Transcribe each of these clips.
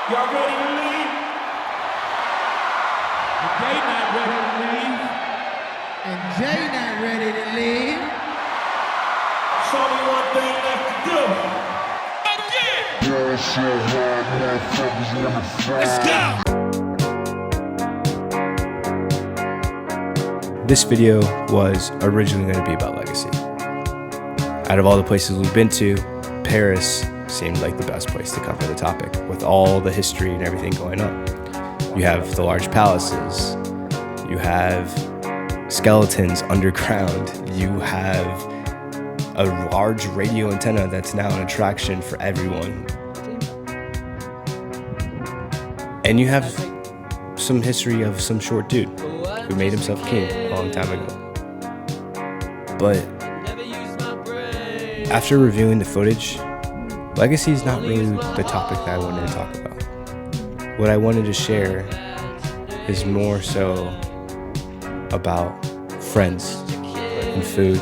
Y'all ready to leave? They not ready to leave. And Jay not ready to leave. There's only one thing left to do. Let's go. This video was originally going to be about legacy. Out of all the places we've been to, Paris seemed like the best place to cover the topic, with all the history and everything going on. You have the large palaces, you have skeletons underground, you have a large radio antenna that's now an attraction for everyone. And you have some history of some short dude who made himself king a long time ago. But after reviewing the footage, legacy is not really the topic that I wanted to talk about. What I wanted to share is more so about friends and food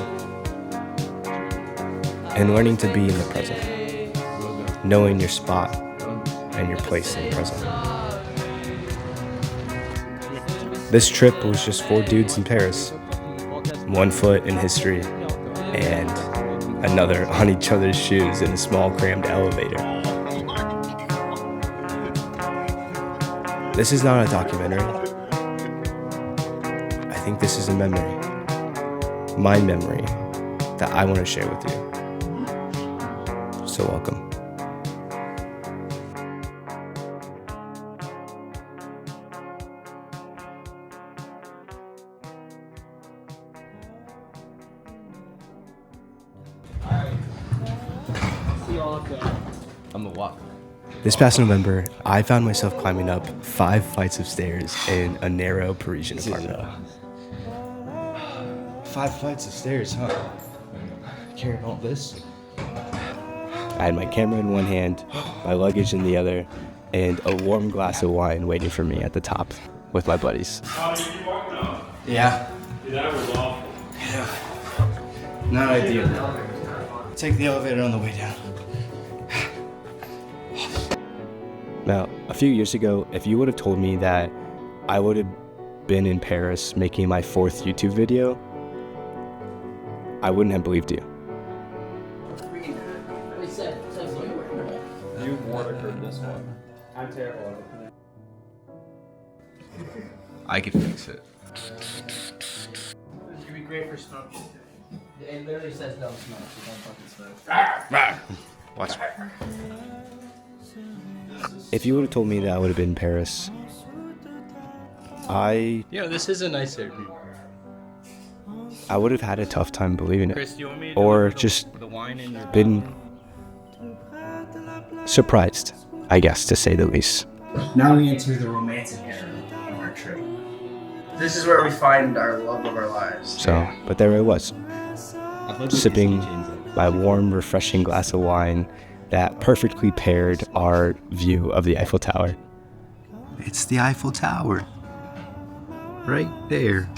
and learning to be in the present, knowing your spot and your place in the present. This trip was just 4 dudes in Paris, 1 foot in history, and another on each other's shoes in a small crammed elevator. This is not a documentary. I think this is a memory. My memory that I want to share with you. So welcome. I'm a walk. This past November, I found myself climbing up 5 flights of stairs in a narrow Parisian apartment. 5 flights of stairs, huh? Carrying all this? I had my camera in one hand, my luggage in the other, and a warm glass of wine waiting for me at the top with my buddies. How did you walk now? Yeah. Dude, that was awful. Yeah. Not ideal. Take the elevator on the way down. Now, a few years ago, if you would have told me that I would have been in Paris making my 4th YouTube video, I wouldn't have believed you. You waterproof this one. I'm terrible at it. I could fix it. It'd be great for smoke. It literally says don't smoke, so don't fucking smoke. Watch. If you would have told me that I would have been in Paris, This is a nice view. I would have had a tough time believing Chris, it. do you want me to Or do just the wine in your been surprised, I guess, to say the least. Now we enter the romantic era of our trip. This is where we find our love of our lives. So, but there I was, sipping my warm, refreshing glass of wine that perfectly paired our view of the Eiffel Tower. It's the Eiffel Tower. Right there.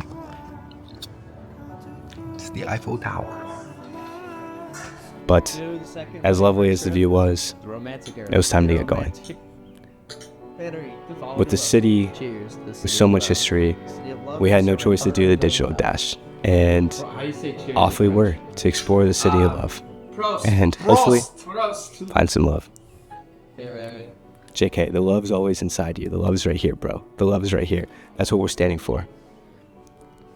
It's the Eiffel Tower. But as lovely as the view was, it was time to get going. With the city, with so much history, we had no choice to do the digital dash. And off we were to explore the city of love. And hopefully find some love. JK, the love's always inside you. The love's right here, bro. The love's right here. That's what we're standing for.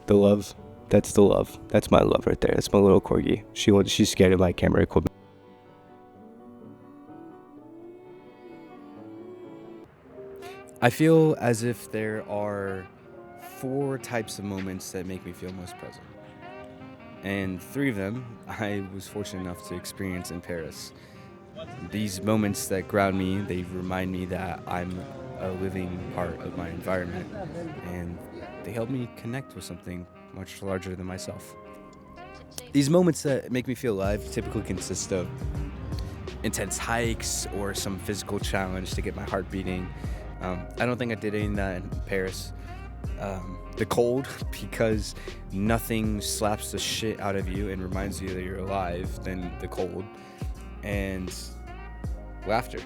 The love, that's the love. That's my love right there. That's my little corgi. She's scared of my camera equipment. I feel as if there are 4 types of moments that make me feel most present. And 3 of them I was fortunate enough to experience in Paris. These moments that ground me, they remind me that I'm a living part of my environment, and they help me connect with something much larger than myself. These moments that make me feel alive typically consist of intense hikes or some physical challenge to get my heart beating. I don't think I did any of that in Paris. The cold, because nothing slaps the shit out of you and reminds you that you're alive than the cold. And laughter.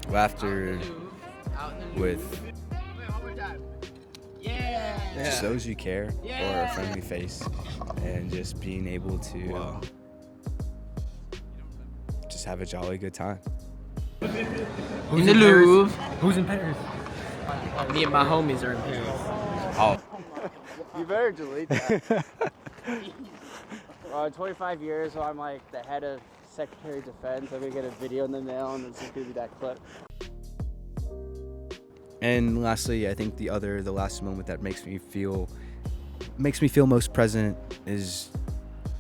laughter with just those you care, or a friendly face, and just being able to just have a jolly good time. In the Louvre. Who's in Paris? Me and my homies are in Paris. Oh, You better delete that. 25 years, so I'm like the head of Secretary of Defense. I'm gonna get a video in the mail, and it's just gonna be that clip. and lastly, I think the last moment that makes me feel most present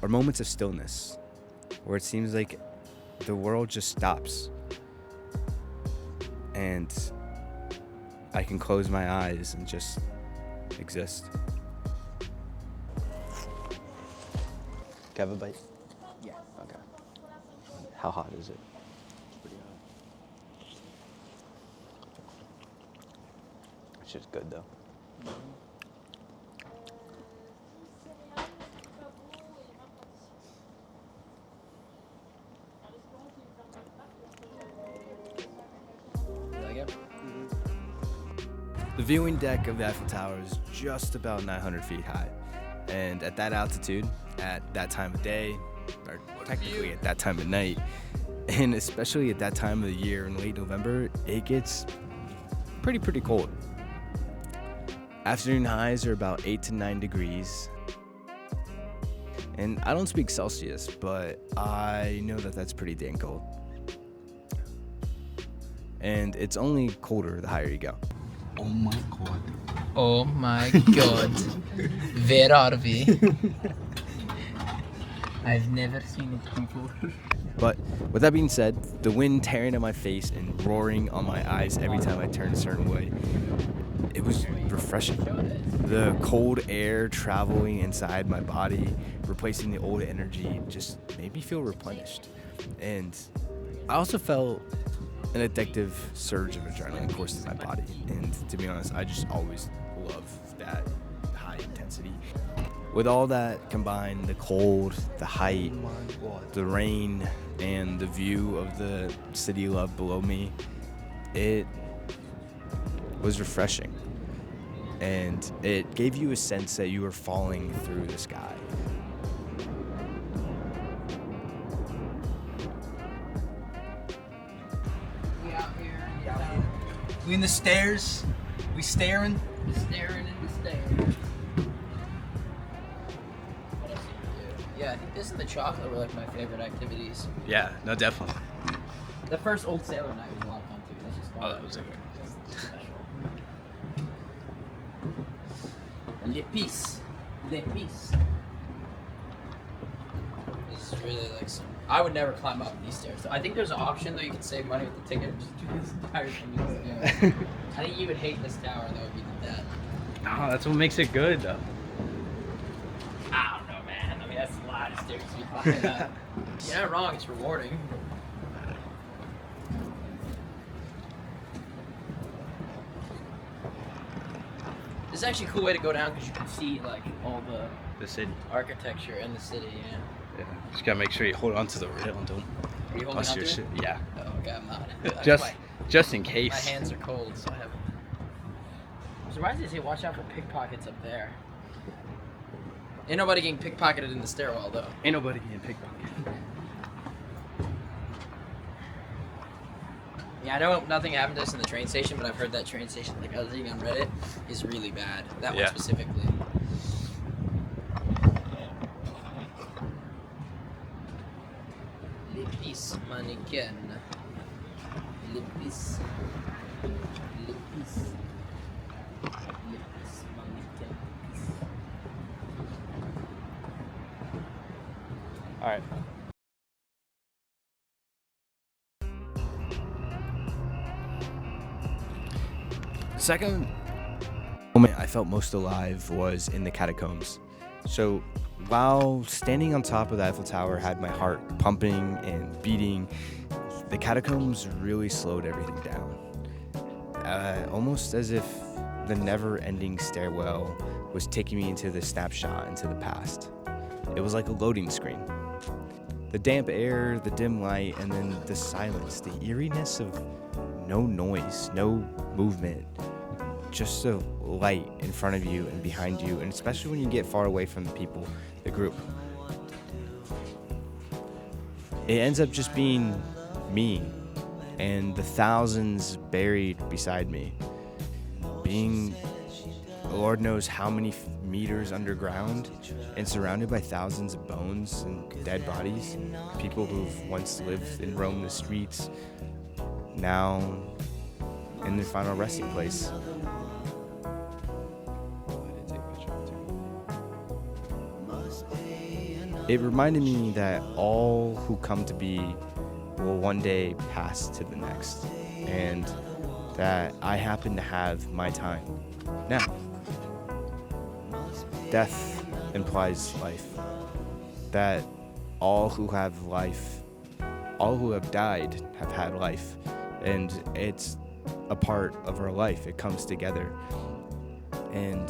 are moments of stillness, where it seems like the world just stops, and I can close my eyes and just exist. Have a bite? Yeah. Okay. How hot is it? Pretty hot. It's just good though. You like it? The viewing deck of the Eiffel Tower is just about 900 feet high. And at that altitude, at that time of day, or technically at that time of night, and especially at that time of the year in late November, it gets pretty cold. Afternoon highs are about 8 to 9 degrees. And I don't speak Celsius, but I know that that's pretty dang cold. And it's only colder the higher you go. Oh my god. Where are we? I've never seen it before. But with that being said, the wind tearing at my face and roaring on my eyes every time I turned a certain way, it was refreshing. The cold air traveling inside my body, replacing the old energy, just made me feel replenished. And I also felt an addictive surge of adrenaline course through my body. And to be honest, I just always love that high intensity. With all that combined, the cold, the height, the rain, and the view of the city of love below me, it was refreshing. And it gave you a sense that you were falling through the sky. We in the stairs. We staring. Staring in the stairs. What else did we do? Yeah, I think this and the chocolate were like my favorite activities. Yeah, no, definitely. The first Old Sailor night was a lot of fun too. That's just fun. Oh, that was a good. Special. Le Peace. Le Peace. This is really like some. I would never climb up these stairs. I think there's an option though you can save money with the ticket and just do this entire thing. I think you would hate this tower though if you did that. Oh, that's what makes it good, though. I don't know, man. I mean, that's a lot of stairs to be climbing up. You're not wrong. It's rewarding. This is actually a cool way to go down because you can see like all the city. architecture in the city. Yeah. Yeah. Just gotta make sure you hold on to the rail and don't Are you holding bust on your to shit. it? Yeah. Oh, okay, I'm not. Just in My case. hands are cold, so I have. I'm surprised they say watch out for pickpockets up there. Ain't nobody getting pickpocketed in the stairwell though. Ain't nobody getting pickpocketed. Yeah, I know nothing happened to us in the train station, but I've heard that train station, like I was reading on Reddit, is really bad. That one Yeah. specifically. Le Peace mannequin. Le Peace. Le Peace. Le Peace mannequin. All right. The second moment I felt most alive was in the catacombs. So while standing on top of the Eiffel Tower had my heart pumping and beating, the catacombs really slowed everything down. Almost as if the never-ending stairwell was taking me into the snapshot into the past. It was like a loading screen. The damp air, the dim light, and then the silence, the eeriness of no noise, no movement, just a light in front of you and behind you, and especially when you get far away from the people, the group. It ends up just being me and the thousands buried beside me, being Lord knows how many meters underground and surrounded by thousands of bones and dead bodies, people who've once lived and roamed the streets, now in their final resting place. It reminded me that all who come to be will one day pass to the next, and that I happen to have my time now. Death implies life, that all who have life, all who have died have had life, and it's a part of our life. It comes together, and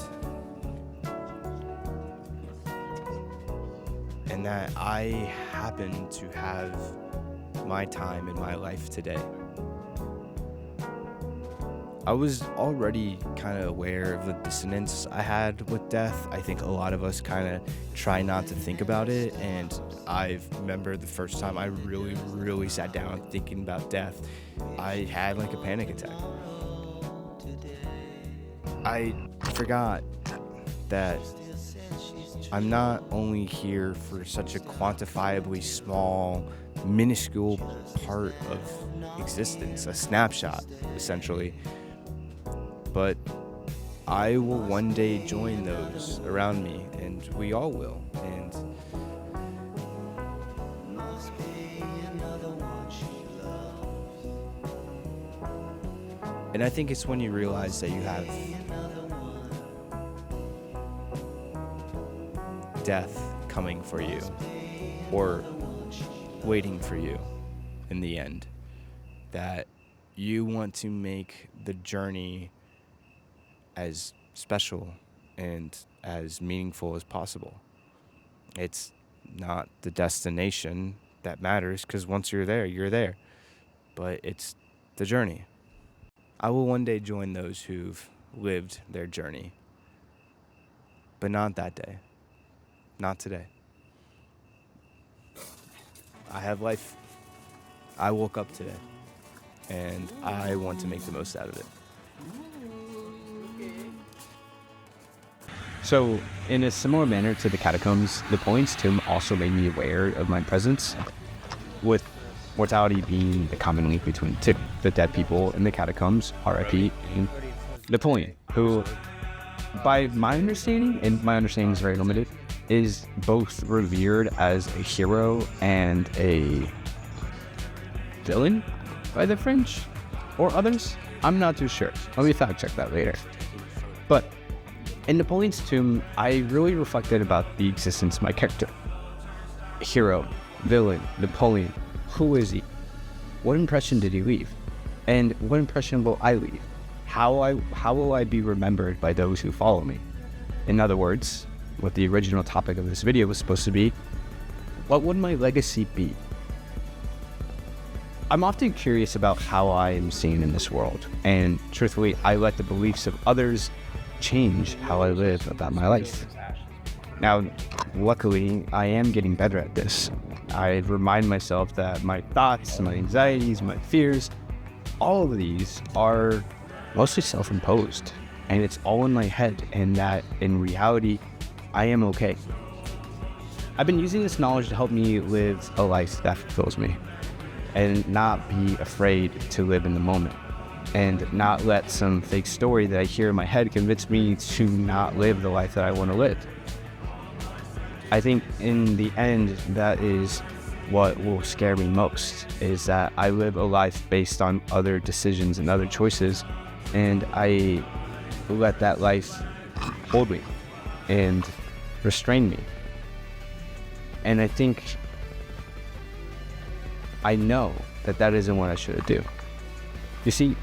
that I happen to have my time in my life today. I was already kind of aware of the dissonance I had with death. I think a lot of us kind of try not to think about it, and I remember the first time I really sat down thinking about death, I had like a panic attack. I forgot that I'm not only here for such a quantifiably small, minuscule part of existence, a snapshot, essentially, but I will one day join those around me, and we all will. And I think it's when you realize that you have death coming for you, or waiting for you in the end, that you want to make the journey as special and as meaningful as possible. It's not the destination that matters, because once you're there, you're there. But it's the journey. I will one day join those who've lived their journey. But not that day. Not today. I have life. I woke up today, and I want to make the most out of it. So, in a similar manner to the catacombs, Napoleon's tomb also made me aware of my presence, with mortality being the common link between the two. The dead people in the catacombs, R.I.P., and Napoleon, who, by my understanding, and my understanding is very limited, is both revered as a hero and a villain by the French or others. I'm not too sure. Let me fact check that later. But in Napoleon's tomb, I really reflected about the existence of my character. Hero, villain, Napoleon. Who is he? What impression did he leave? And what impression will I leave? How will I be remembered by those who follow me? In other words, what the original topic of this video was supposed to be, what would my legacy be? I'm often curious about how I am seen in this world, and truthfully, I let the beliefs of others change how I live about my life. Now, luckily, I am getting better at this. I remind myself that my thoughts, my anxieties, my fears, all of these are mostly self-imposed, and it's all in my head, and that in reality, I am okay. I've been using this knowledge to help me live a life that fulfills me, and not be afraid to live in the moment, and not let some fake story that I hear in my head convince me to not live the life that I want to live. I think in the end, that is what will scare me most, is that I live a life based on other decisions and other choices, and I let that life hold me and restrain me. And I think I know that that isn't what I should do. You see,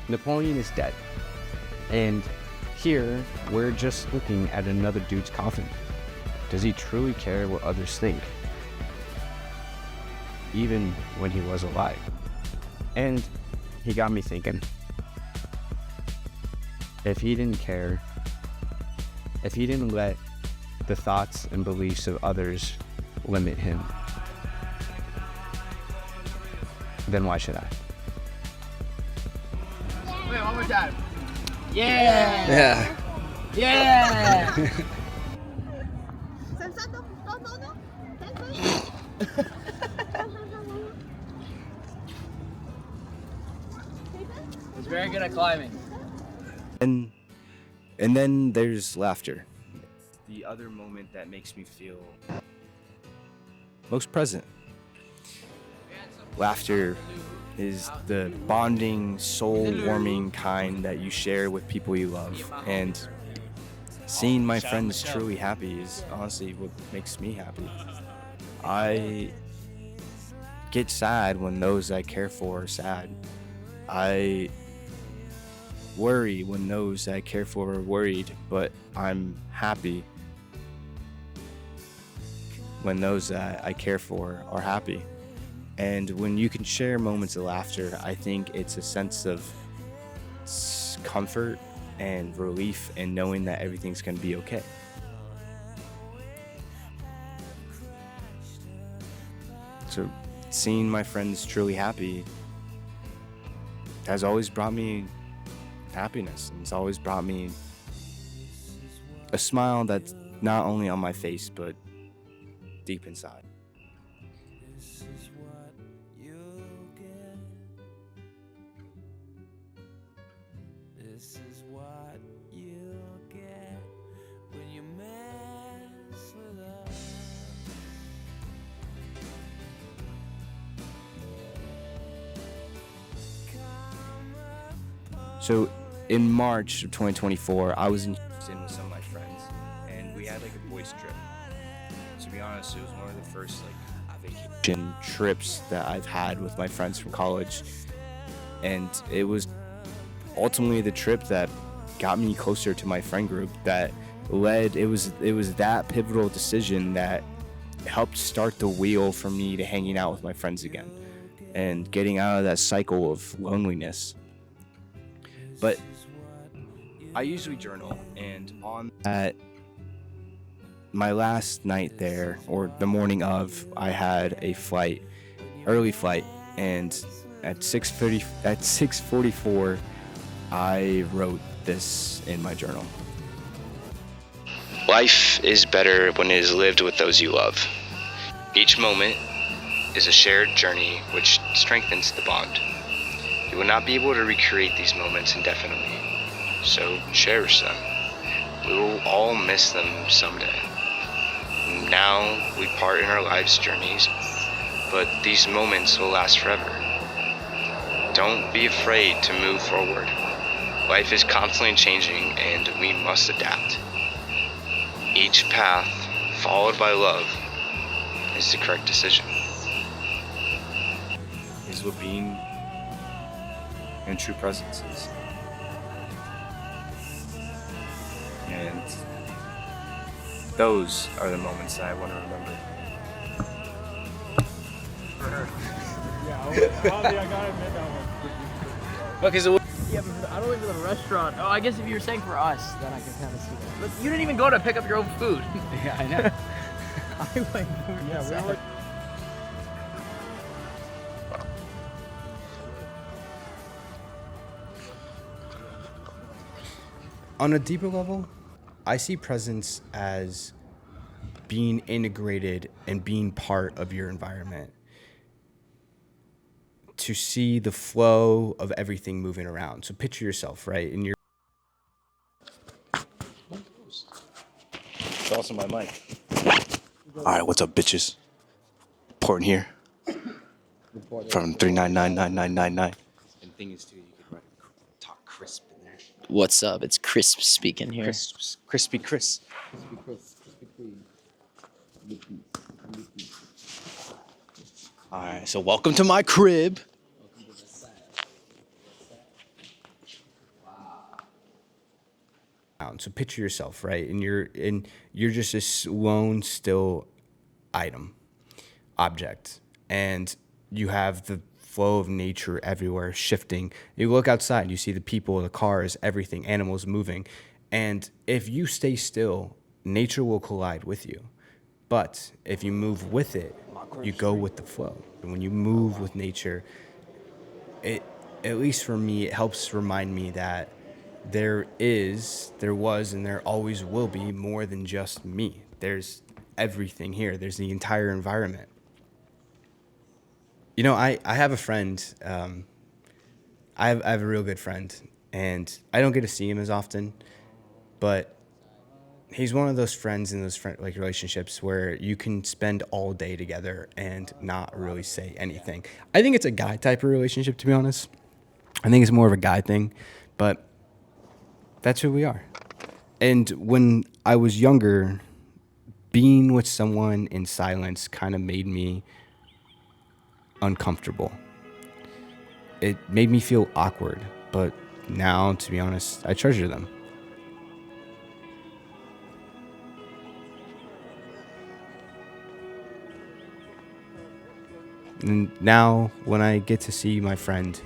Napoleon is dead, and here we're just looking at another dude's coffin. Does he truly care what others think? Even when he was alive. And he got me thinking. If he didn't care, if he didn't let the thoughts and beliefs of others limit him, then why should I? Wait, one more time. Yeah! Yeah. Yeah! He's very good at climbing. And then there's laughter. The other moment that makes me feel most present. Laughter is the bonding, soul-warming kind that you share with people you love. And seeing my friends truly happy is honestly what makes me happy. I get sad when those I care for are sad. I worry when those I care for are worried, but I'm happy when those that I care for are happy. And when you can share moments of laughter, I think it's a sense of comfort and relief in knowing that everything's going to be okay. So seeing my friends truly happy has always brought me happiness, and it's always brought me a smile that's not only on my face but deep inside. So in March of 2024, I was in Houston with some of my friends, and we had like a boys trip. To be honest, it was one of the first like vacation trips that I've had with my friends from college, and it was ultimately the trip that got me closer to my friend group. That led it was that pivotal decision that helped start the wheel for me to hanging out with my friends again and getting out of that cycle of loneliness. But I usually journal, and on that, my last night there, or the morning of, I had a flight, early flight, and at 6:44, I wrote this in my journal. Life is better when it is lived with those you love. Each moment is a shared journey which strengthens the bond. You will not be able to recreate these moments indefinitely, so cherish them. We will all miss them someday. Now we part in our lives' journeys, but these moments will last forever. Don't be afraid to move forward. Life is constantly changing and we must adapt. Each path followed by love is the correct decision. Is what being in true presence is. And those are the moments that I want to remember. Okay, so Yeah, but I don't live in a restaurant. Oh, I guess if you were saying for us, then I can kind of see that. But you didn't even go to pick up your own food. yeah, I know. I went. Yeah, we were. On a deeper level, I see presence as being integrated and being part of your environment. To see the flow of everything moving around. So picture yourself, right? And you're. It's also my mic. All right, what's up, bitches? Porting here from 3999999. And thing is, too, you could talk crisp in there. What's up? It's Crisp speaking here. Crispy Chris. All right, so welcome to my crib. around. So picture yourself, right? And you're just this lone, still object. And you have the flow of nature everywhere shifting. You look outside, you see the people, the cars, everything, animals moving. And if you stay still, nature will collide with you. But if you move with it, you go with the flow. And when you move with nature, it, at least for me, it helps remind me that there was, and there always will be more than just me. There's everything here. There's the entire environment. You know, I have a friend. I have a real good friend, and I don't get to see him as often, but he's one of those friends in those like relationships where you can spend all day together and not really say anything. I think it's a guy type of relationship, to be honest. I think it's more of a guy thing, but that's who we are. And when I was younger, being with someone in silence kind of made me uncomfortable. It made me feel awkward, but now, to be honest, I treasure them. And now, when I get to see my friend,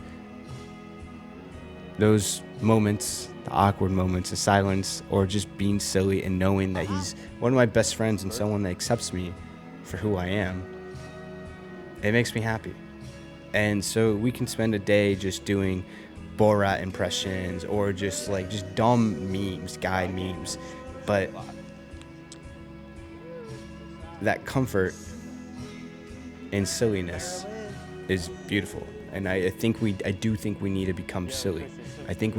those moments, the awkward moments, the silence, or just being silly and knowing that he's one of my best friends and someone that accepts me for who I am, it makes me happy. And so we can spend a day just doing Borat impressions or just dumb memes, guy memes. But that comfort and silliness is beautiful. And I do think we need to become silly. I think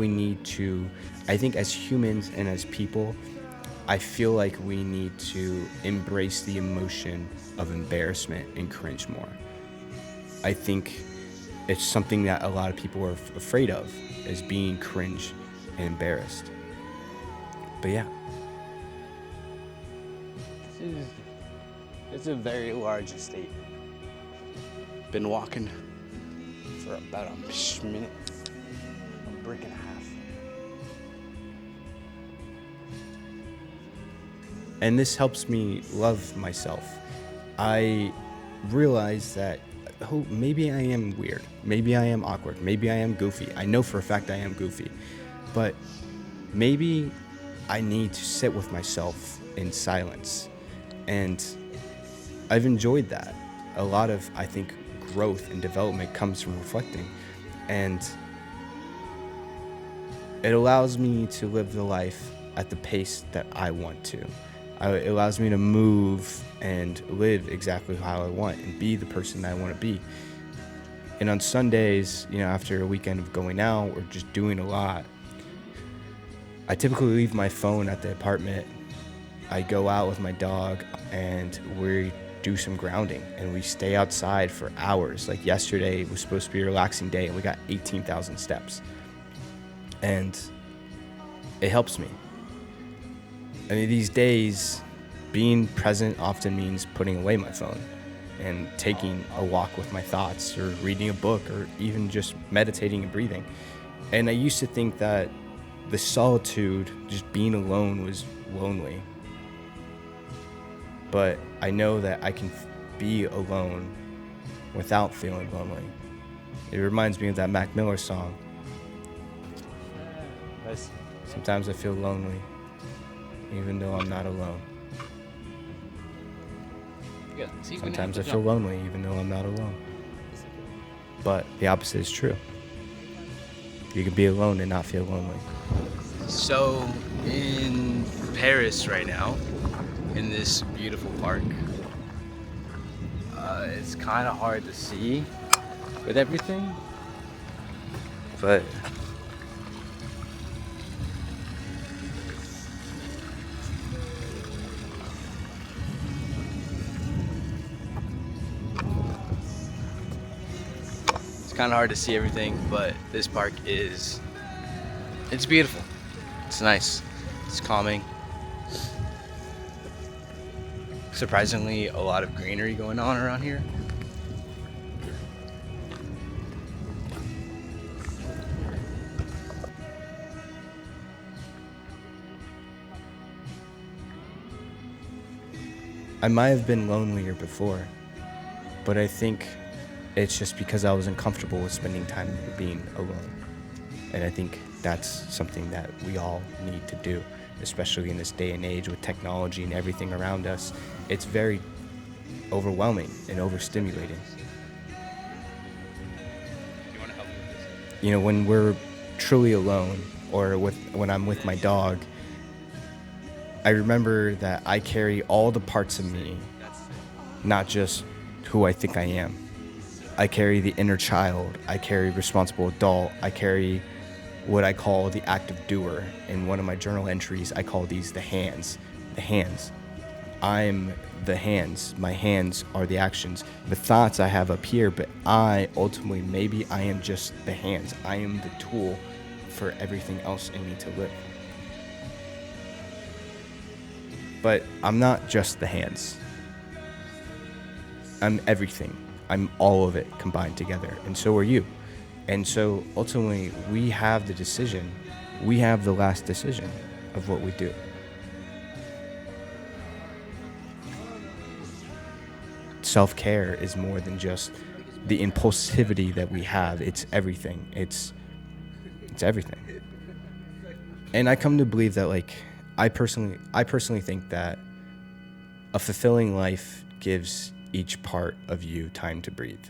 as humans and as people, I feel like we need to embrace the emotion of embarrassment and cringe more. I think it's something that a lot of people are afraid of, is being cringe and embarrassed. But yeah. It's a very large estate. Been walking for about a minute, a brick and a half. And this helps me love myself. I realize that maybe I am weird. Maybe I am awkward. Maybe I am goofy. I know for a fact I am goofy. But maybe I need to sit with myself in silence. And I've enjoyed that. A lot of, I think, growth and development comes from reflecting. And it allows me to live the life at the pace that I want to. It allows me to move and live exactly how I want and be the person that I want to be. And on Sundays, after a weekend of going out or just doing a lot, I typically leave my phone at the apartment. I go out with my dog and we do some grounding and we stay outside for hours. Like yesterday was supposed to be a relaxing day and we got 18,000 steps. And it helps me. I mean, these days, being present often means putting away my phone and taking a walk with my thoughts or reading a book or even just meditating and breathing. And I used to think that the solitude, just being alone, was lonely. But I know that I can be alone without feeling lonely. It reminds me of that Mac Miller song. Sometimes I feel lonely, even though I'm not alone. Sometimes I feel lonely, even though I'm not alone. But the opposite is true. You can be alone and not feel lonely. So, in Paris right now, in this beautiful park, it's kind of hard to see with everything, but it's kind of hard to see everything, but this park it's beautiful. It's nice. It's calming. Surprisingly, a lot of greenery going on around here. I might have been lonelier before, but I think it's just because I was uncomfortable with spending time being alone. And I think that's something that we all need to do, especially in this day and age with technology and everything around us. It's very overwhelming and overstimulating. You know, when we're truly alone, or when I'm with my dog, I remember that I carry all the parts of me, not just who I think I am. I carry the inner child, I carry responsible adult, I carry what I call the active doer. In one of my journal entries, I call these the hands. The hands. I'm the hands. My hands are the actions. The thoughts I have up here, but ultimately, maybe I am just the hands. I am the tool for everything else in me to live. But I'm not just the hands. I'm everything. I'm all of it combined together, and so are you. And so ultimately, we have the decision. We have the last decision of what we do. Self-care is more than just the impulsivity that we have. It's everything. It's everything. And I come to believe that, like, I personally think that a fulfilling life gives each part of you time to breathe.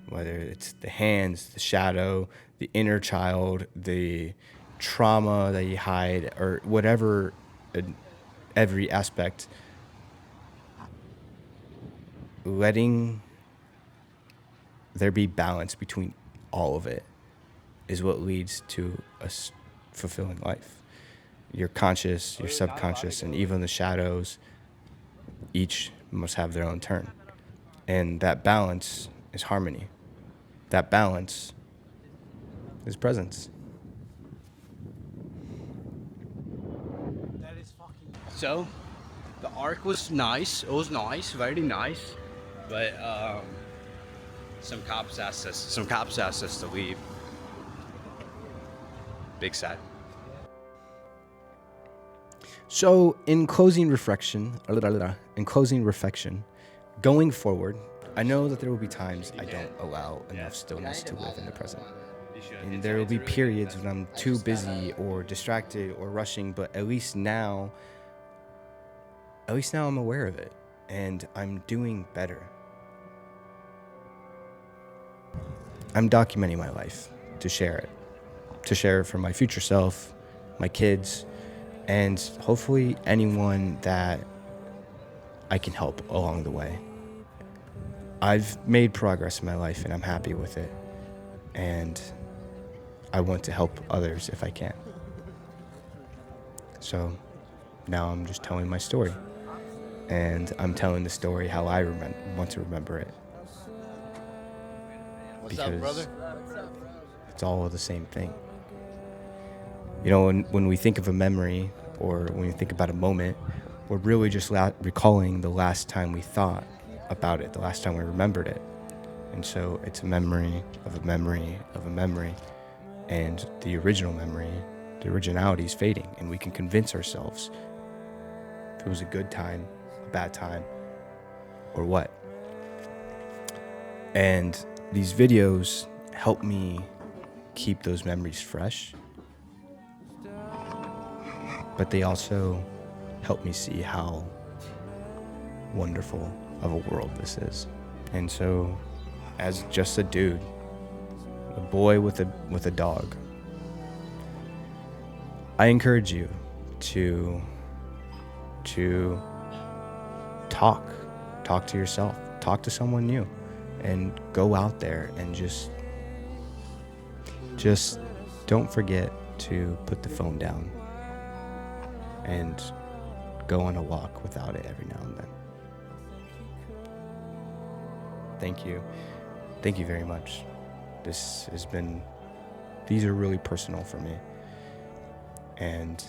Whether it's the hands, the shadow, the inner child, the trauma that you hide, or whatever, every aspect, letting there be balance between all of it is what leads to a fulfilling life. Your conscious, your subconscious, and even the shadows, each must have their own turn. And that balance is harmony. That balance is presence. So, the arc was nice. It was nice, very nice. But some cops asked us to leave. Big sad. So, in closing reflection, going forward, I know that there will be times I don't allow enough stillness to live in the present. And there will be periods when I'm too busy or distracted or rushing, but at least now I'm aware of it and I'm doing better. I'm documenting my life to share it for my future self, my kids, and hopefully anyone that I can help along the way. I've made progress in my life and I'm happy with it. And I want to help others if I can. So now I'm just telling my story. And I'm telling the story how I want to remember it. What's up, brother? It's all the same thing. You know, when we think of a memory or when we think about a moment, we're really just recalling the last time we thought about it, the last time we remembered it. And so it's a memory of a memory of a memory. And the original memory, the originality is fading. And we can convince ourselves if it was a good time, a bad time, or what. And these videos help me keep those memories fresh. But they also help me see how wonderful of a world this is. And so, as just a dude, a boy with a dog, I encourage you to talk to yourself, talk to someone new, and go out there and just don't forget to put the phone down and go on a walk without it every now and then. Thank you. Thank you very much. These are really personal for me. And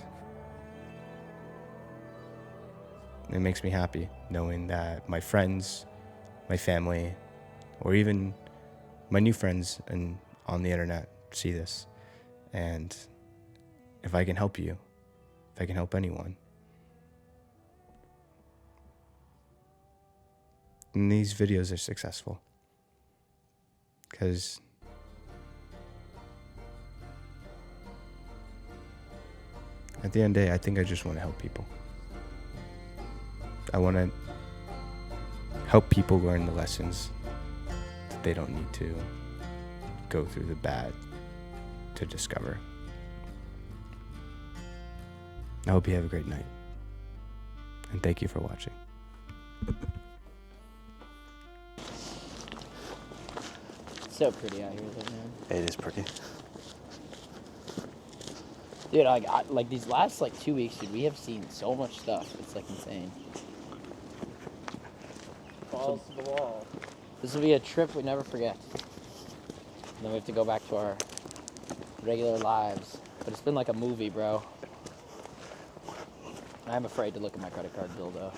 it makes me happy knowing that my friends, my family, or even my new friends on the internet see this. And if I can help you, if I can help anyone, these videos are successful. Because at the end of the day, I think I just want to help people. I want to help people learn the lessons that they don't need to go through the bad to discover. I hope you have a great night. And thank you for watching. It's so pretty out here, though, man. It is pretty. Dude, like these last 2 weeks, dude, we have seen so much stuff. It's insane. Balls to the wall. This will be a trip we never forget. Then we have to go back to our regular lives. But it's been like a movie, bro. I'm afraid to look at my credit card bill, though.